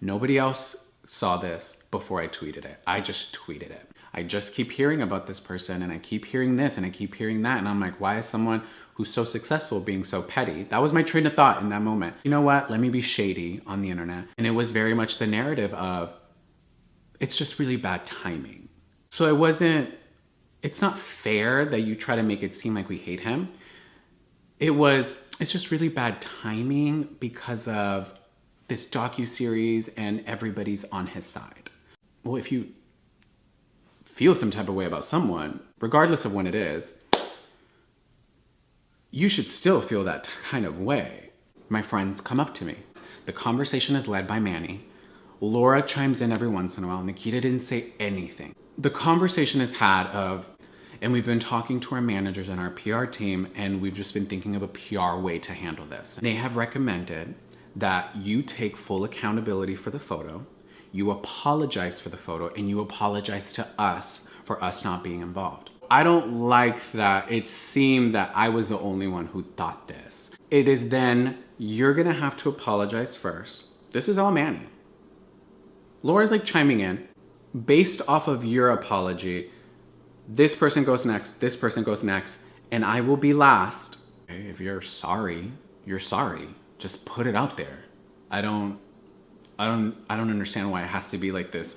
Nobody else saw this before I tweeted it. I just tweeted it. I just keep hearing about this person and I keep hearing this and I keep hearing that. And I'm like, why is someone who's so successful being so petty? That was my train of thought in that moment. You know what? Let me be shady on the internet. And it was very much the narrative of, it's just really bad timing. So it's not fair that you try to make it seem like we hate him. It's just really bad timing because of this docuseries and everybody's on his side. Well, if you feel some type of way about someone, regardless of when it is, you should still feel that kind of way. My friends come up to me. The conversation is led by Manny. Laura chimes in every once in a while. Nikita didn't say anything. The conversation is had of, and we've been talking to our managers and our PR team, and we've just been thinking of a PR way to handle this. They have recommended that you take full accountability for the photo, you apologize for the photo, and you apologize to us for us not being involved. I don't like that it seemed that I was the only one who thought this. It is then, you're gonna have to apologize first. This is all Manny. Laura's like chiming in. Based off of your apology, this person goes next, this person goes next, and I will be last. Okay, if you're sorry, you're sorry. Just put it out there. I don't understand why it has to be like this,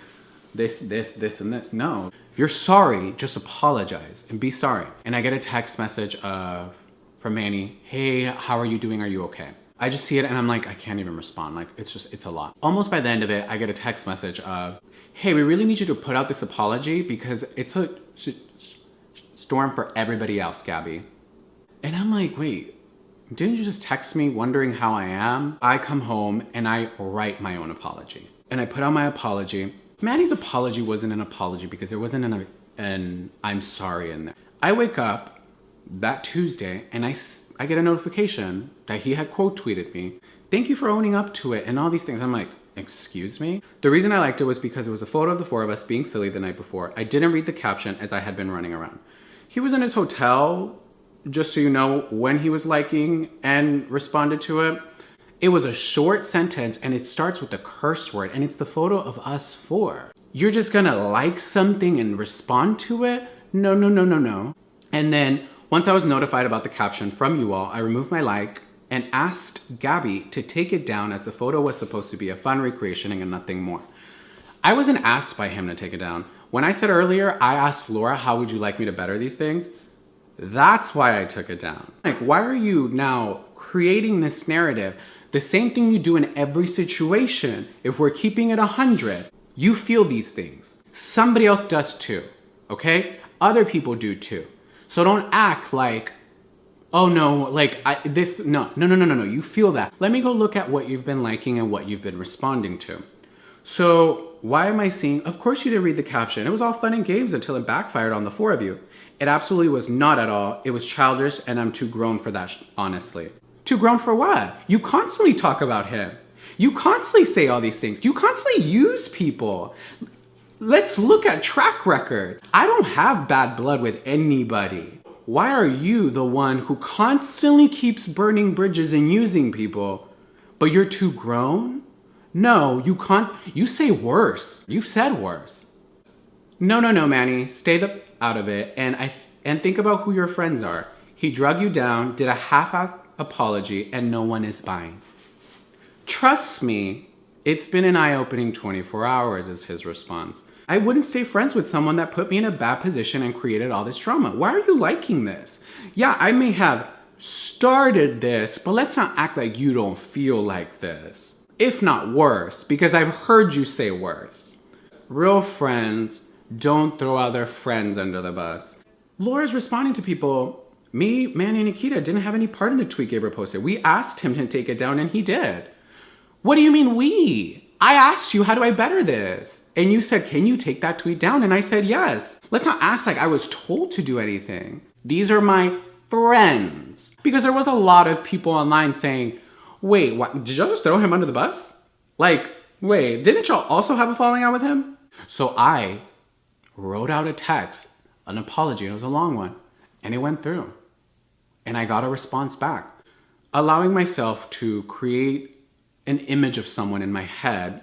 and this. No. If you're sorry, just apologize and be sorry. And I get a text message from Manny, hey, how are you doing? Are you okay? I just see it and I'm like, I can't even respond. Like, it's a lot. Almost by the end of it, I get a text message of, hey, we really need you to put out this apology because it's a storm for everybody else, Gabby. And I'm like, wait, didn't you just text me wondering how I am? I come home and I write my own apology. And I put out my apology. Manny's apology wasn't an apology because there wasn't an I'm sorry in there. I wake up that Tuesday and I get a notification that he had quote tweeted me, thank you for owning up to it and all these things. I'm like, excuse me? The reason I liked it was because it was a photo of the four of us being silly the night before. I didn't read the caption as I had been running around. He was in his hotel, just so you know, when he was liking and responded to it. It was a short sentence and it starts with a curse word and it's the photo of us four. You're just gonna like something and respond to it? No, no, no, no, no. And then once I was notified about the caption from you all, I removed my like and asked Gabby to take it down as the photo was supposed to be a fun recreation and nothing more. I wasn't asked by him to take it down. When I said earlier, I asked Laura, how would you like me to better these things? That's why I took it down. Like, why are you now creating this narrative? The same thing you do in every situation. If we're keeping it 100, you feel these things. Somebody else does too, okay? Other people do too. So don't act like, oh no, no. You feel that. Let me go look at what you've been liking and what you've been responding to. So why am I seeing, of course you didn't read the caption. It was all fun and games until it backfired on the four of you. It absolutely was not at all. It was childish and I'm too grown for that, honestly. Too grown for what? You constantly talk about him. You constantly say all these things. You constantly use people. Let's look at track records. I don't have bad blood with anybody. Why are you the one who constantly keeps burning bridges and using people, but you're too grown? No, you can't. You say worse. You've said worse. No, Manny. Stay out of it and think about who your friends are. He drug you down, did a half-assed apology, and no one is buying. Trust me, it's been an eye-opening 24 hours is his response. I wouldn't stay friends with someone that put me in a bad position and created all this drama. Why are you liking this? Yeah, I may have started this, but let's not act like you don't feel like this. If not worse, because I've heard you say worse. Real friends don't throw other friends under the bus. Laura's responding to people. Me, Manny, and Nikita didn't have any part in the tweet Gabriel posted. We asked him to take it down and he did. What do you mean we? I asked you, how do I better this? And you said, can you take that tweet down? And I said, yes. Let's not act like I was told to do anything. These are my friends. Because there was a lot of people online saying, wait, what? Did y'all just throw him under the bus? Like, wait, didn't y'all also have a falling out with him? So I wrote out a text, an apology, it was a long one, and it went through. And I got a response back, allowing myself to create an image of someone in my head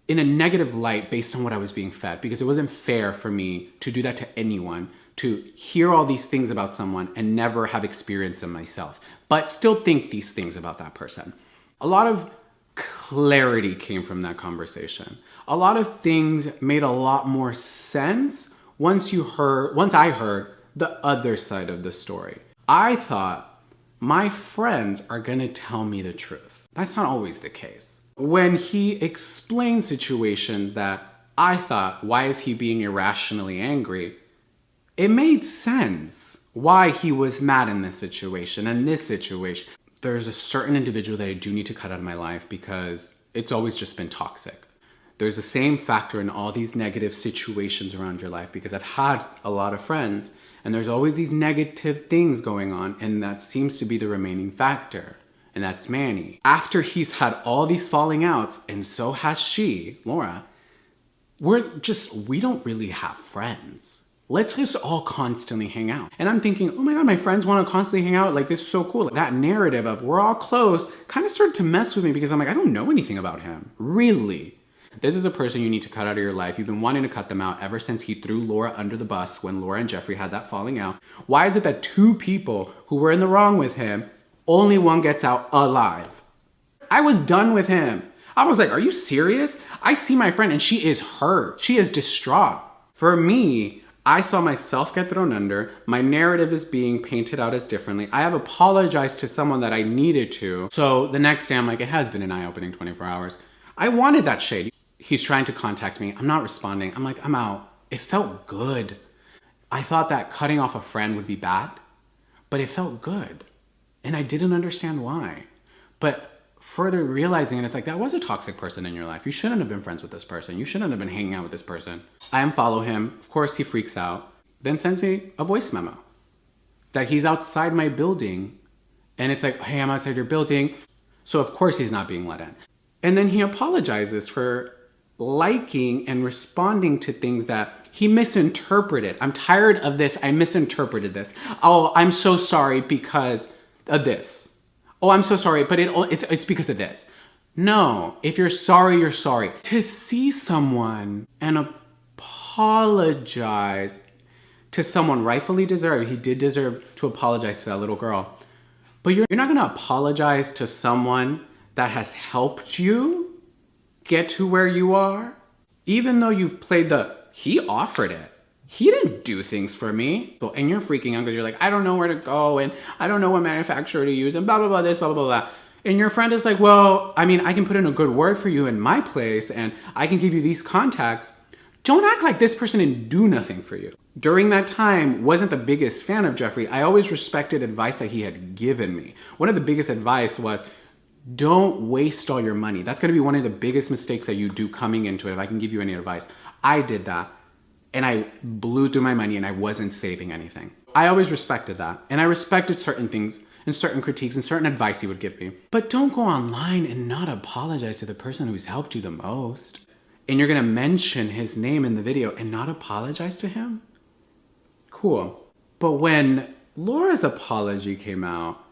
in a negative light based on what I was being fed, because it wasn't fair for me to do that to anyone, to hear all these things about someone and never have experienced them myself, but still think these things about that person. A lot of clarity came from that conversation. A lot of things made a lot more sense once I heard the other side of the story. I thought my friends are gonna tell me the truth. That's not always the case. When he explained situations that I thought, why is he being irrationally angry? It made sense why he was mad in this situation and this situation. There's a certain individual that I do need to cut out of my life because it's always just been toxic. There's the same factor in all these negative situations around your life, because I've had a lot of friends and there's always these negative things going on, and that seems to be the remaining factor. And that's Manny. After he's had all these falling outs, and so has she, Laura, we don't really have friends. Let's just all constantly hang out. And I'm thinking, oh my God, my friends want to constantly hang out. Like, this is so cool. That narrative of we're all close kind of started to mess with me, because I'm like, I don't know anything about him. Really? This is a person you need to cut out of your life. You've been wanting to cut them out ever since he threw Laura under the bus when Laura and Jeffrey had that falling out. Why is it that two people who were in the wrong with him, only one gets out alive? I was done with him. I was like, are you serious? I see my friend and she is hurt. She is distraught. For me, I saw myself get thrown under. My narrative is being painted out as differently. I have apologized to someone that I needed to. So the next day I'm like, it has been an eye-opening 24 hours. I wanted that shade. He's trying to contact me. I'm not responding. I'm like, I'm out. It felt good. I thought that cutting off a friend would be bad, but it felt good. And I didn't understand why. But further realizing it, it's like, that was a toxic person in your life. You shouldn't have been friends with this person. You shouldn't have been hanging out with this person. I unfollow him. Of course, he freaks out. Then sends me a voice memo that he's outside my building. And it's like, hey, I'm outside your building. So of course he's not being let in. And then he apologizes for liking and responding to things that he misinterpreted. I'm tired of this. I misinterpreted this. Oh, I'm so sorry because of this. Oh, I'm so sorry, but it's because of this. No, if you're sorry, you're sorry. To see someone and apologize to someone rightfully deserved, he did deserve to apologize to that little girl. But you're not gonna apologize to someone that has helped you get to where you are, even though you've played he offered it. He didn't do things for me. And you're freaking out because you're like, I don't know where to go and I don't know what manufacturer to use and blah, blah, blah, this, blah, blah, blah, blah. And your friend is like, well, I mean, I can put in a good word for you in my place and I can give you these contacts. Don't act like this person didn't do nothing for you. During that time, wasn't the biggest fan of Jeffrey. I always respected advice that he had given me. One of the biggest advice was, don't waste all your money. That's gonna be one of the biggest mistakes that you do coming into it, if I can give you any advice. I did that, and I blew through my money and I wasn't saving anything. I always respected that, and I respected certain things and certain critiques and certain advice he would give me. But don't go online and not apologize to the person who's helped you the most. And you're gonna mention his name in the video and not apologize to him? Cool. But when Laura's apology came out,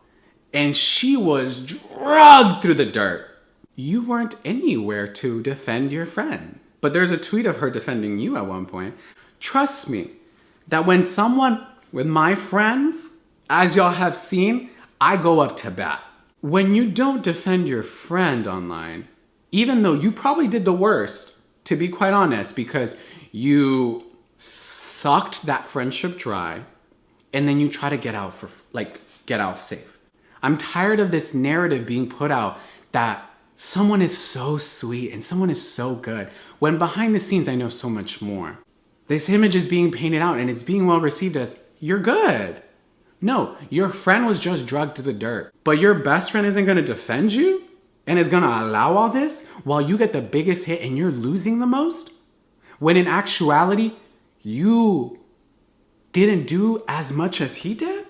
and she was dragged through the dirt, you weren't anywhere to defend your friend. But there's a tweet of her defending you at one point. Trust me, that when someone with my friends, as y'all have seen, I go up to bat. When you don't defend your friend online, even though you probably did the worst, to be quite honest, because you sucked that friendship dry, and then you try to get out safe. I'm tired of this narrative being put out that someone is so sweet and someone is so good, when behind the scenes I know so much more. This image is being painted out and it's being well received as, you're good. No, your friend was just dragged to the dirt, but your best friend isn't gonna defend you and is gonna allow all this while you get the biggest hit and you're losing the most? When in actuality, you didn't do as much as he did?